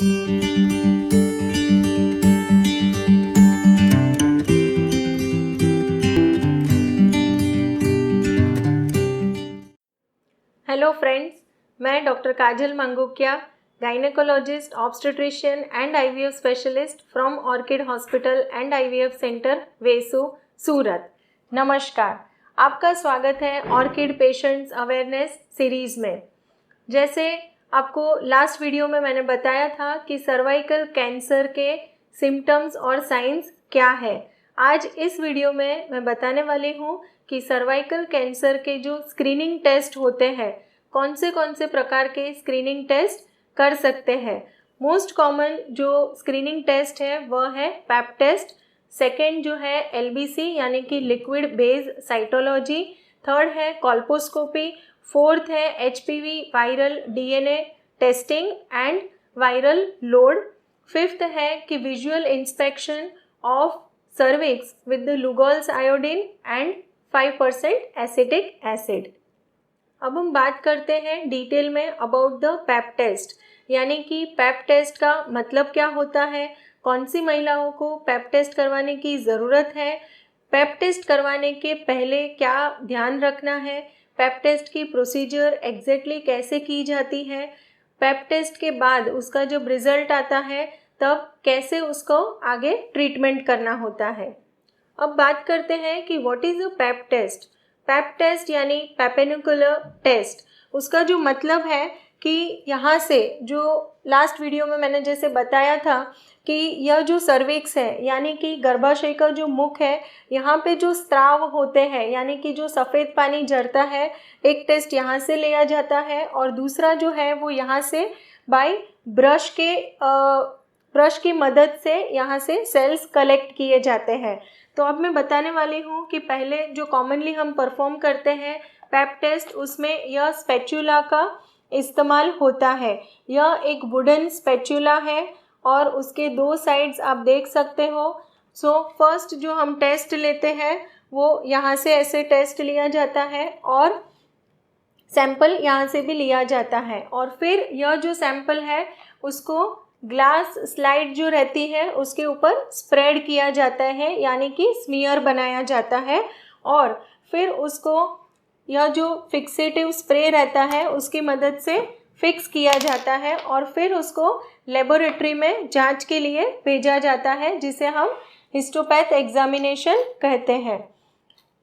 Hello friends, मैं doctor Kajal Mangukiya, gynaecologist, obstetrician and IVF specialist from Orchid Hospital and IVF Centre Vesu, Surat. नमस्कार, आपका स्वागत है ऑर्किड पेशेंट्स अवेयरनेस सीरीज़ में। जैसे आपको लास्ट वीडियो में मैंने बताया था कि सर्वाइकल कैंसर के सिम्टम्स और साइंस क्या है, आज इस वीडियो में मैं बताने वाली हूँ कि सर्वाइकल कैंसर के जो स्क्रीनिंग टेस्ट होते हैं, कौन से प्रकार के स्क्रीनिंग टेस्ट कर सकते हैं। मोस्ट कॉमन जो स्क्रीनिंग टेस्ट है वह है पैप टेस्ट। सेकेंड जो है LBC यानी कि लिक्विड बेस साइटोलॉजी। थर्ड है कॉल्पोस्कोपी। फोर्थ है HPV viral DNA testing and viral load. Fifth है कि visual inspection of cervix with the Lugol's iodine and 5% acetic acid. अब हम बात करते हैं डिटेल में अबाउट द पैप टेस्ट, यानी कि पैप टेस्ट का मतलब क्या होता है, कौन सी महिलाओं को पैप टेस्ट करवाने की ज़रूरत है, पैप टेस्ट करवाने के पहले क्या ध्यान रखना है, पैप टेस्ट की प्रोसीजर एग्जैक्टली कैसे की जाती है, पैप टेस्ट के बाद उसका जब रिज़ल्ट आता है तब कैसे उसको आगे ट्रीटमेंट करना होता है। अब बात करते हैं कि what is a pap test. Pap test यानी पैपेनिकुलर टेस्ट, उसका जो मतलब है कि यहाँ से जो लास्ट वीडियो में मैंने जैसे बताया था कि यह जो सर्विक्स है यानी कि गर्भाशय का जो मुख है, यहाँ पे जो स्त्राव होते हैं यानी कि जो सफ़ेद पानी झरता है, एक टेस्ट यहाँ से लिया जाता है और दूसरा जो है वो यहाँ से बाय ब्रश की मदद से यहाँ से सेल्स कलेक्ट किए जाते हैं। तो अब मैं बताने वाली हूँ कि पहले जो कॉमनली हम परफॉर्म करते हैं पैप टेस्ट, उसमें यह स्पैचुला का इस्तेमाल होता है। यह एक वुडन स्पैचुला है और उसके दो साइड्स आप देख सकते हो। सो फर्स्ट जो हम टेस्ट लेते हैं वो यहाँ से ऐसे टेस्ट लिया जाता है और सैंपल यहाँ से भी लिया जाता है और फिर यह जो सैंपल है उसको ग्लास स्लाइड जो रहती है उसके ऊपर स्प्रेड किया जाता है, यानी कि स्मीयर बनाया जाता है और फिर उसको यह जो फिक्सेटिव स्प्रे रहता है उसकी मदद से फिक्स किया जाता है और फिर उसको लेबोरेटरी में जांच के लिए भेजा जाता है, जिसे हम हिस्टोपैथ एग्जामिनेशन कहते हैं।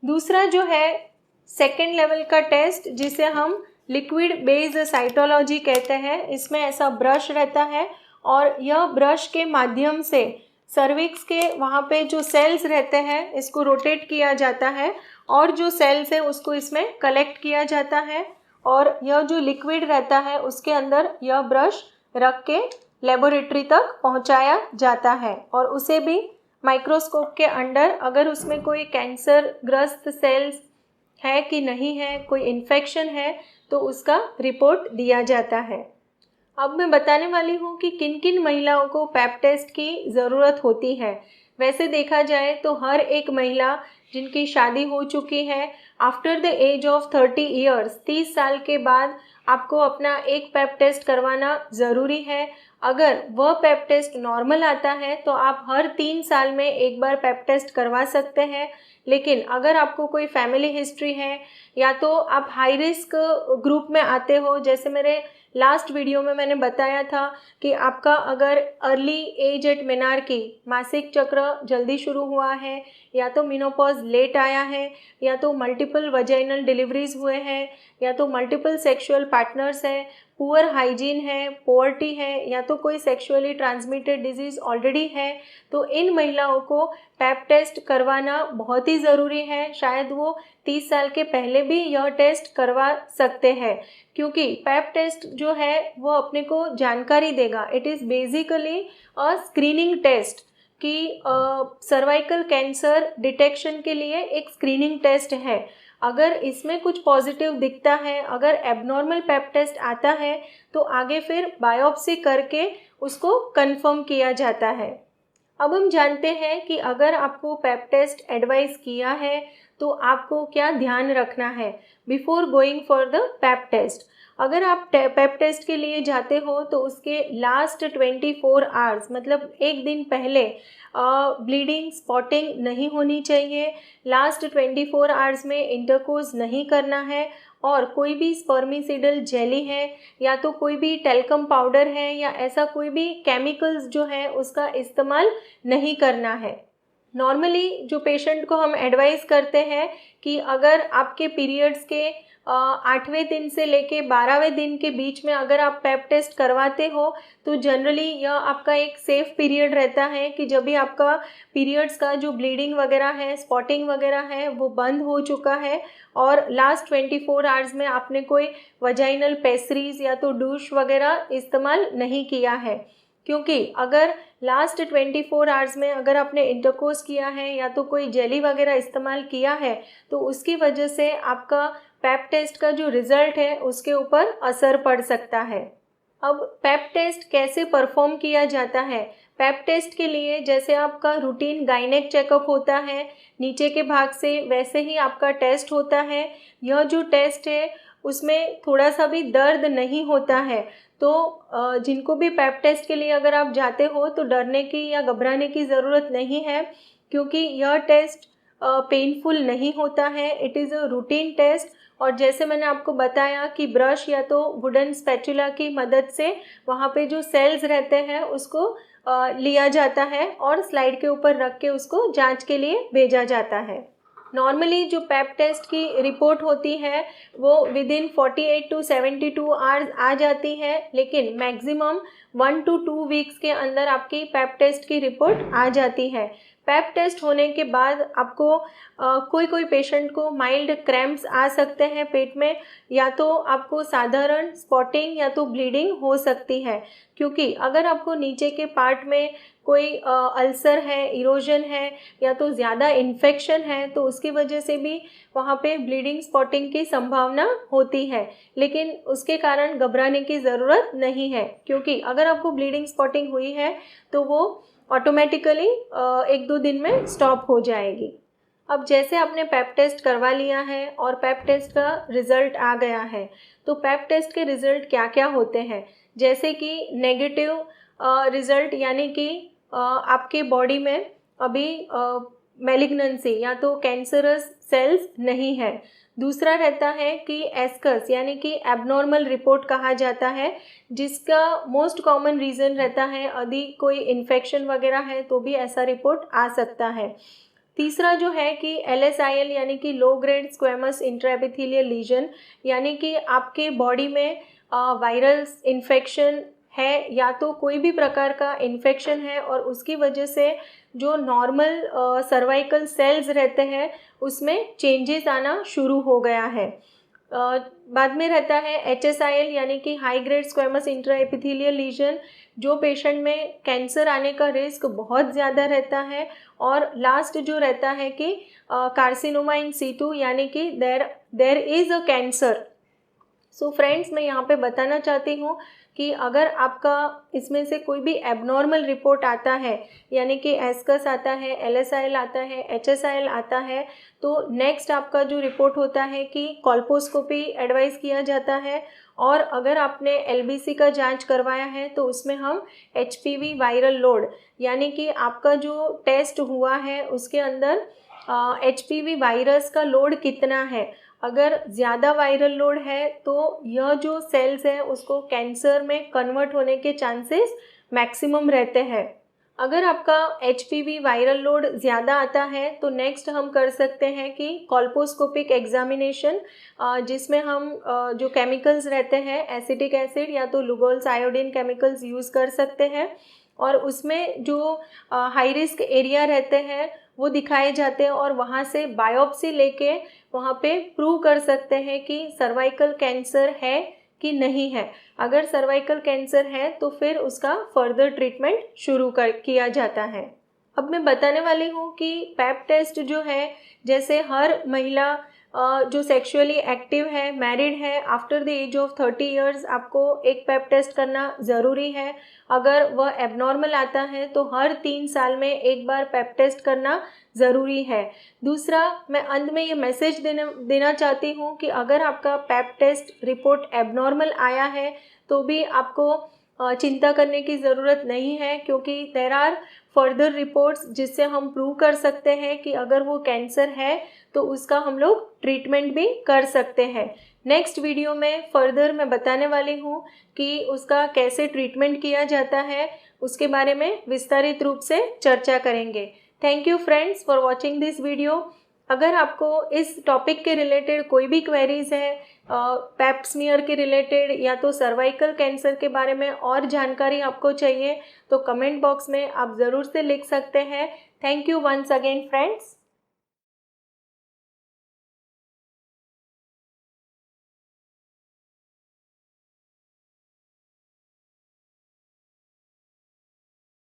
दूसरा जो है सेकेंड लेवल का टेस्ट, जिसे हम लिक्विड बेस साइटोलॉजी कहते हैं। इसमें ऐसा ब्रश रहता है और यह ब्रश के माध्यम से सर्विक्स के वहाँ पे जो सेल्स रहते हैं इसको रोटेट किया जाता है और जो सेल्स है उसको इसमें कलेक्ट किया जाता है और यह जो लिक्विड रहता है उसके अंदर यह ब्रश रख के लेबोरेटरी तक पहुँचाया जाता है और उसे भी माइक्रोस्कोप के अंडर अगर उसमें कोई कैंसर ग्रस्त सेल्स है कि नहीं है, कोई इन्फेक्शन है, तो उसका रिपोर्ट दिया जाता है। अब मैं बताने वाली हूँ कि किन किन महिलाओं को पैप टेस्ट की ज़रूरत होती है। वैसे देखा जाए तो हर एक महिला जिनकी शादी हो चुकी है after the age of 30 years, 30 साल के बाद आपको अपना एक पैप टेस्ट करवाना ज़रूरी है। अगर वह पैप टेस्ट नॉर्मल आता है तो आप हर 3 साल में एक बार पैप टेस्ट करवा सकते हैं, लेकिन अगर आपको कोई फैमिली हिस्ट्री है या तो आप हाई रिस्क ग्रुप में आते हो, जैसे मेरे लास्ट वीडियो में मैंने बताया था कि आपका अगर अर्ली एज एट मेनार्की, मासिक चक्र जल्दी शुरू हुआ है, या तो मेनोपॉज लेट आया है, या तो मल्टीपल वजाइनल डिलीवरीज हुए हैं, या तो मल्टीपल सेक्सुअल पार्टनर्स हैं, पुअर हाइजीन है, पोवर्टी है, या तो कोई सेक्सुअली ट्रांसमिटेड डिजीज़ ऑलरेडी है, तो इन महिलाओं को पैप टेस्ट करवाना बहुत ही ज़रूरी है। शायद वो 30 साल के पहले भी यह टेस्ट करवा सकते हैं, क्योंकि पैप टेस्ट जो है वो अपने को जानकारी देगा। It is basically a screening test कि सर्वाइकल कैंसर डिटेक्शन के लिए एक स्क्रीनिंग टेस्ट है। अगर इसमें कुछ पॉजिटिव दिखता है, अगर एबनॉर्मल पैप टेस्ट आता है, तो आगे फिर बायोप्सी करके उसको कंफर्म किया जाता है। अब हम जानते हैं कि अगर आपको पैप टेस्ट एडवाइस किया है तो आपको क्या ध्यान रखना है before going for the pap test. अगर आप पैप टेस्ट के लिए जाते हो तो उसके लास्ट 24 आवर्स मतलब एक दिन पहले ब्लीडिंग स्पॉटिंग नहीं होनी चाहिए, लास्ट 24 आवर्स में इंटरकोर्स नहीं करना है, और कोई भी स्पर्मिसिडल जेली है या तो कोई भी टेल्कम पाउडर है या ऐसा कोई भी केमिकल्स जो है उसका इस्तेमाल नहीं करना है। नॉर्मली जो पेशेंट को हम एडवाइस करते हैं कि अगर आपके पीरियड्स के 8वें दिन से लेके 12वें दिन के बीच में अगर आप पैप टेस्ट करवाते हो तो जनरली यह आपका एक सेफ पीरियड रहता है कि जब भी आपका पीरियड्स का जो ब्लीडिंग वगैरह है, स्पॉटिंग वगैरह है वो बंद हो चुका है और लास्ट 24 आवर्स में आपने कोई वजाइनल पेसरीज या तो डूश वगैरह इस्तेमाल नहीं किया है। क्योंकि अगर लास्ट 24 आवर्स में अगर आपने इंटरकोर्स किया है या तो कोई जेली वगैरह इस्तेमाल किया है तो उसकी वजह से आपका पैप टेस्ट का जो रिज़ल्ट है उसके ऊपर असर पड़ सकता है। अब पैप टेस्ट कैसे परफॉर्म किया जाता है? पैप टेस्ट के लिए जैसे आपका रूटीन गायनेक चेकअप होता है नीचे के भाग से, वैसे ही आपका टेस्ट होता है। यह जो टेस्ट है उसमें थोड़ा सा भी दर्द नहीं होता है, तो जिनको भी पैप टेस्ट के लिए अगर आप जाते हो तो डरने की या घबराने की ज़रूरत नहीं है, क्योंकि यह टेस्ट पेनफुल नहीं होता है। It is a routine test, और जैसे मैंने आपको बताया कि ब्रश या तो वुडन स्पैचुला की मदद से वहाँ पे जो सेल्स रहते हैं उसको लिया जाता है और स्लाइड के ऊपर रख के उसको जांच के लिए भेजा जाता है। नॉर्मली जो पैप टेस्ट की रिपोर्ट होती है वो विदिन 48 to 72 आवर्स आ जाती है, लेकिन मैक्सिमम 1 to 2 वीक्स के अंदर आपकी पैप टेस्ट की रिपोर्ट आ जाती है। पैप टेस्ट होने के बाद आपको कोई पेशेंट को माइल्ड क्रैम्प्स आ सकते हैं पेट में, या तो आपको साधारण स्पॉटिंग या तो ब्लीडिंग हो सकती है, क्योंकि अगर आपको नीचे के पार्ट में कोई अल्सर है, इरोजन है या तो ज़्यादा इन्फेक्शन है तो उसकी वजह से भी वहाँ पे ब्लीडिंग स्पॉटिंग की संभावना होती है। लेकिन उसके कारण घबराने की ज़रूरत नहीं है, क्योंकि अगर आपको ब्लीडिंग स्पॉटिंग हुई है तो वो ऑटोमेटिकली 1-2 दिन में स्टॉप हो जाएगी। अब जैसे आपने पैप टेस्ट करवा लिया है और पैप टेस्ट का रिज़ल्ट आ गया है, तो पैप टेस्ट के रिज़ल्ट क्या क्या होते हैं? जैसे कि नेगेटिव रिज़ल्ट, यानी कि आपके बॉडी में अभी मैलिग्नेंसी या तो कैंसरस सेल्स नहीं है। दूसरा रहता है कि एस्कस यानी कि एबनॉर्मल रिपोर्ट कहा जाता है, जिसका मोस्ट कॉमन रीज़न रहता है यदि कोई इन्फेक्शन वगैरह है तो भी ऐसा रिपोर्ट आ सकता है। तीसरा जो है कि LSIL यानी कि low grade squamous intraepithelial legion, यानी कि आपके बॉडी में वायरल इन्फेक्शन है या तो कोई भी प्रकार का इन्फेक्शन है और उसकी वजह से जो नॉर्मल सर्वाइकल सेल्स रहते हैं उसमें चेंजेस आना शुरू हो गया है। बाद में रहता है HSIL यानी कि high grade squamous intraepithelial legion, जो पेशेंट में कैंसर आने का रिस्क बहुत ज़्यादा रहता है। और लास्ट जो रहता है कि कार्सिनोमा इन सीटू, यानी कि there is a cancer. So friends, मैं यहाँ पे बताना चाहती हूँ कि अगर आपका इसमें से कोई भी एबनॉर्मल रिपोर्ट आता है, यानी कि एस्कस आता है, LSIL आता है, HSIL आता है, तो नेक्स्ट आपका जो रिपोर्ट होता है कि कॉल्पोस्कोपी एडवाइस किया जाता है। और अगर आपने LBC का जांच करवाया है तो उसमें हम HPV वायरल लोड, यानी कि आपका जो टेस्ट हुआ है उसके अंदर HPV वायरस का लोड कितना है। अगर ज़्यादा वायरल लोड है तो यह जो सेल्स है उसको कैंसर में कन्वर्ट होने के चांसेस मैक्सिमम रहते हैं। अगर आपका HPV वायरल लोड ज़्यादा आता है तो नेक्स्ट हम कर सकते हैं कि कॉल्पोस्कोपिक एग्जामिनेशन, जिसमें हम जो केमिकल्स रहते हैं एसिटिक एसिड या तो लुगोल्स आयोडीन केमिकल्स यूज़ कर सकते हैं, और उसमें जो हाई रिस्क एरिया रहते हैं वो दिखाए जाते हैं और वहाँ से बायोप्सी लेके वहाँ पे प्रूव कर सकते हैं कि सर्वाइकल कैंसर है कि नहीं है। अगर सर्वाइकल कैंसर है तो फिर उसका फर्दर ट्रीटमेंट शुरू किया जाता है। अब मैं बताने वाली हूँ कि पैप टेस्ट जो है, जैसे हर महिला जो सेक्सुअली एक्टिव है, मैरिड है, after the age of 30 years आपको एक पैप टेस्ट करना ज़रूरी है। अगर वह एबनॉर्मल आता है तो हर 3 साल में एक बार पैप टेस्ट करना ज़रूरी है। दूसरा, मैं अंत में ये मैसेज देना चाहती हूँ कि अगर आपका पैप टेस्ट रिपोर्ट एबनॉर्मल आया है तो भी आपको चिंता करने की ज़रूरत नहीं है, क्योंकि देयर आर फर्दर रिपोर्ट्स जिससे हम प्रूव कर सकते हैं कि अगर वो कैंसर है तो उसका हम लोग ट्रीटमेंट भी कर सकते हैं। नेक्स्ट वीडियो में फर्दर मैं बताने वाली हूँ कि उसका कैसे ट्रीटमेंट किया जाता है, उसके बारे में विस्तारित रूप से चर्चा करेंगे। Thank you friends for watching this video. अगर आपको इस टॉपिक के रिलेटेड कोई भी क्वेरीज है, पैप स्मीयर के रिलेटेड या तो सर्वाइकल कैंसर के बारे में और जानकारी आपको चाहिए तो कमेंट बॉक्स में आप ज़रूर से लिख सकते हैं। Thank you once again friends.